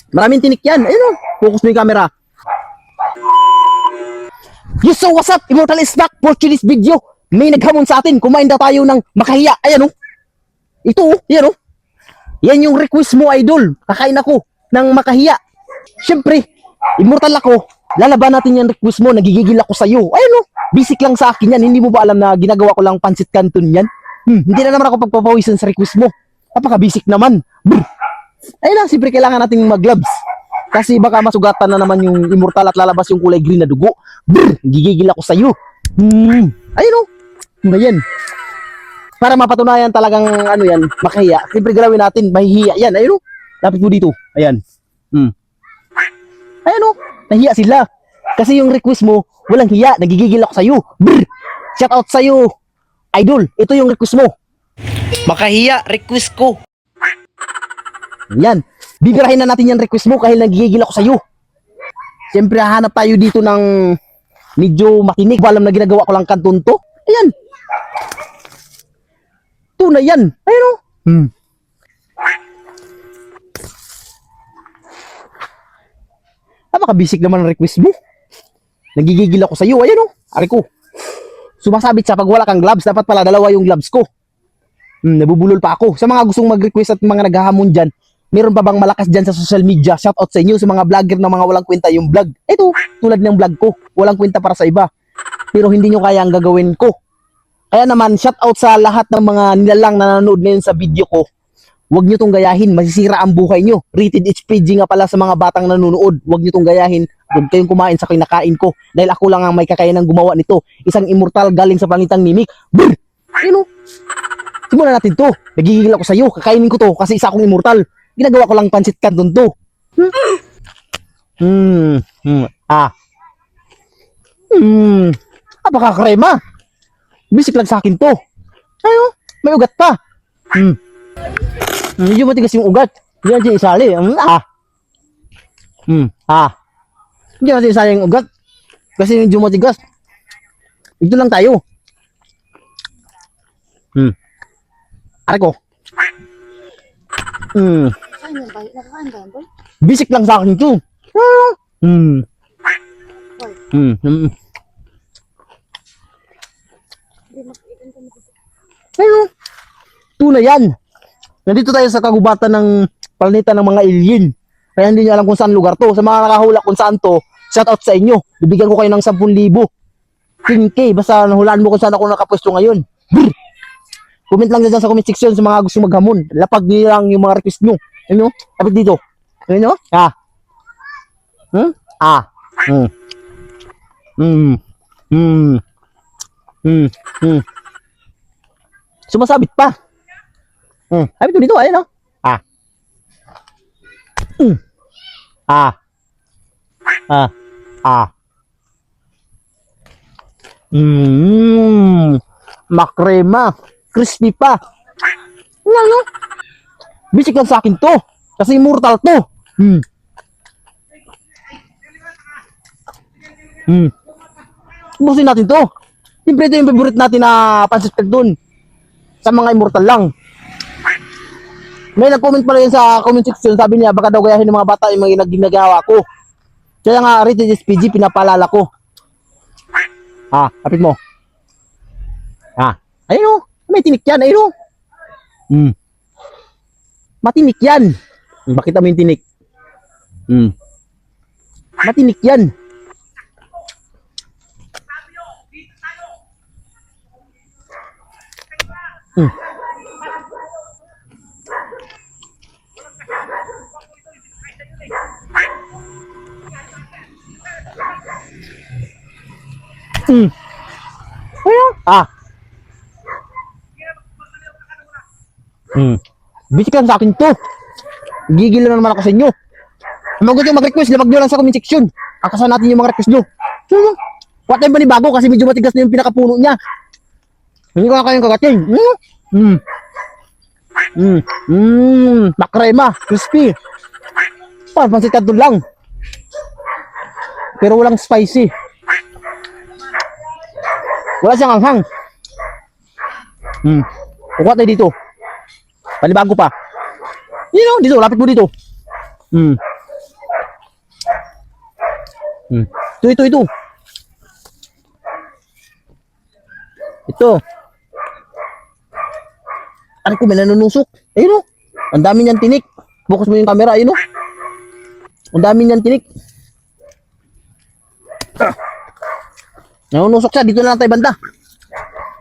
Maraming tinik yan. Ayun o. Focus mo yung camera. Yo, so what's up? Immortal is back for today's video. May naghamon sa atin. Kumain daw tayo ng makahiya. Ayan o. Ito o. Yan o. Yan yung request mo, idol. Kakain ako ng makahiya. Siyempre, immortal ako. Lalaban natin yung request mo. Nagigigil ako sa'yo. Ayun o. Basic lang sa akin yan. Hindi mo ba alam na ginagawa ko lang pansit canton yan? Hindi na naman ako pagpapawisan sa request mo. Napaka-basic naman. Brr. Ayun lang, siyempre kailangan nating mag-gloves. Kasi baka masugatan na naman yung immortal at lalabas yung kulay green na dugo. Brr, gigigil ako sa'yo. Ayun o. Ayan. Para mapatunayan talagang ano yan, makahiya. Siyempre galawin natin, mahihiya yan. Ayun o. Lapit mo dito. Ayan. Ayun o. Nahiya sila. Kasi yung request mo, walang hiya. Nagigigil ako sa'yo. Brr. Shout out sa'yo, idol. Ito yung request mo. Makahiya, request ko. Yan. Bibirahin na natin yung request mo kahit nagigigil ako sa'yo. Siyempre, hahanap tayo dito ng medyo makinig. Alam na ginagawa ko lang kanton to. Ayan. Tunay yan. Ayun o. Napaka-basic naman ang request mo. Nagigigil ako sa'yo. Ayan o. Ari ko. Sumasabit sa pag wala kang gloves. Dapat pala dalawa yung gloves ko. Nabubulol pa ako. Sa mga gustong mag-request at mga naghahamon dyan, meron pa bang malakas dyan sa social media? Shout out sa inyo, sa mga vlogger na mga walang kwenta yung vlog. Ito, tulad ng vlog ko. Walang kwenta para sa iba. Pero hindi nyo kaya ang gagawin ko. Kaya naman, shout out sa lahat ng mga nilalang na nanonood ngayon sa video ko. Huwag nyo tong gayahin. Masisira ang buhay nyo. Rated HPG nga pala sa mga batang nanonood. Huwag nyo tong gayahin. Huwag kayong kumain sa kinakain ko. Dahil ako lang ang may kakayanang gumawa nito. Isang immortal galing sa planetang mimik. Brr! Ayun o. Simulan natin to. Nagigigil ako sa'yo. Kakainin ko to kasi isa akong immortal. Ginagawa ko lang pansit canton to. Napaka-krema. Basic lang sa akin to. Ayo, may ugat pa. Medyo matigas yung ugat. Hindi natin isali. Hindi natin isali yung ugat. Kasi medyo matigas. Ito lang tayo. Ari ko. Basic lang sa akin to. Ayun. Tunay yan. Nandito tayo sa kagubatan ng planeta ng mga alien. Kaya hindi nyo alam kung saan lugar to. Sa mga nakahula kung saan to, shout out sa inyo. Bibigyan ko kayo ng 10,000. 10K. Basta nahulaan mo kung saan ako nakapwesto ngayon. Brr. Comment lang dyan sa comment section sa mga gusto maghamon. Lapag nyo lang yung mga request nyo. Ano? Kapit dito. Ano? Sumasabit pa. Kapit mo dito. Ayun o. Makrema. Crispy pa. Ano? Basic lang sa akin to. Kasi immortal to. Busin natin to. Siyempre ito yung favorite natin na pansit canton. Sa mga immortal lang. May nag-comment pala yun sa comment section. Sabi niya baka daw gayahin ng mga bata yung mga ginagawa ko. Kaya nga rated SPG pinapalala ko. Kapit mo. Ayun o. May tinik yan. Ayun o. Matinik yan. Bakit mo yung tinik? Matinik yan. Basic lang sa akin to. Gigil na naman ako sa inyo. Kung gusto mag-request, labag nyo lang sa comment section. Akasan natin yung mga request nyo. What time ba ni bago kasi medyo matigas na yung pinakapuno niya. Hindi ko kayong kagatin. Makrema, crispy. Pansit canton lang. Pero walang spicy. Wala siyang anghang. Kukuha tayo dito. Panibago pa. Dito, lapit mo dito. Hmm. Hmm. Ito. Ito. Ano ko, may nanunusok. Ayun o. Ang dami niyan tinik. Focus mo yung camera. Ayun o. Ang dami niyan tinik. Nanunusok siya. Dito na lang tayo banda.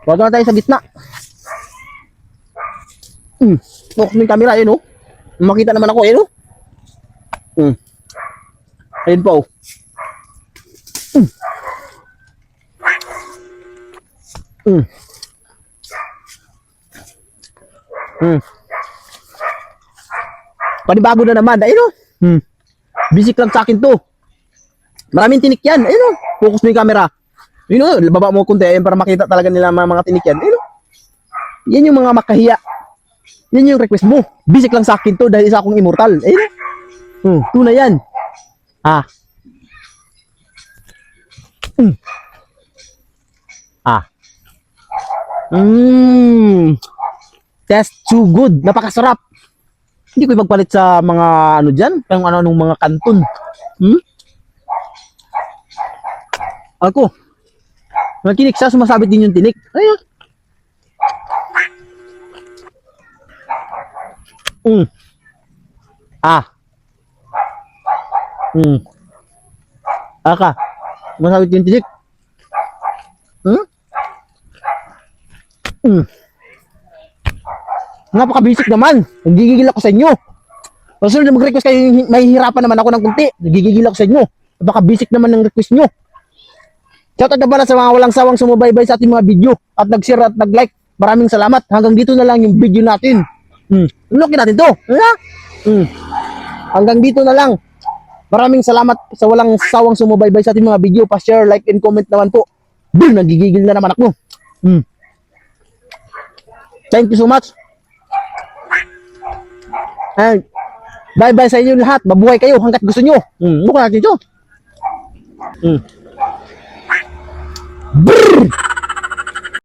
Huwag na tayo sa gitna. Focus mo yung camera. Ayun o. Makita naman ako. Ayun o. Ayun po. Panibago na naman. Ayun o. Basic lang sa akin to. Maraming tinik yan. Ayun o. Focus mo yung camera. Ayun o. Baba mo kunti. Ayun para makita talaga nila mga tinik yan. Ayun o. Yan yung mga makahiya. Yan yung request mo. Basic lang sa akin to dahil isa akong immortal. Ayun o. Tunay yan. Ah. Ah. That's too good. Napakasarap. Hindi ko magpalit sa mga ano dyan. Yung anong mga kanton. Ako. Nagkinik siya, sumasabit din yung tinik. Ayun. Ah. Aka. Sumasabit yung tinik. Napaka-basic naman. Nagigigil ako sa inyo. Kasi na mag-request kayo, mahihirapan naman ako ng kunti. Nagigigil ako sa inyo. Napaka-basic naman ng request nyo. Shoutout na pala sa mga walang sawang sumubaybay sa ating mga video at nag-share at nag-like. Maraming salamat. Hanggang dito na lang yung video natin. Unokin natin to. Hanggang dito na lang. Maraming salamat sa walang sawang sumubaybay sa ating mga video. Pa-share, like, and comment naman po. Boom! Nagigigil na naman ako. Thank you so much. And bye-bye sa inyo lahat. Mabuhay kayo hanggat gusto nyo. Mukha natin ito. Brrr!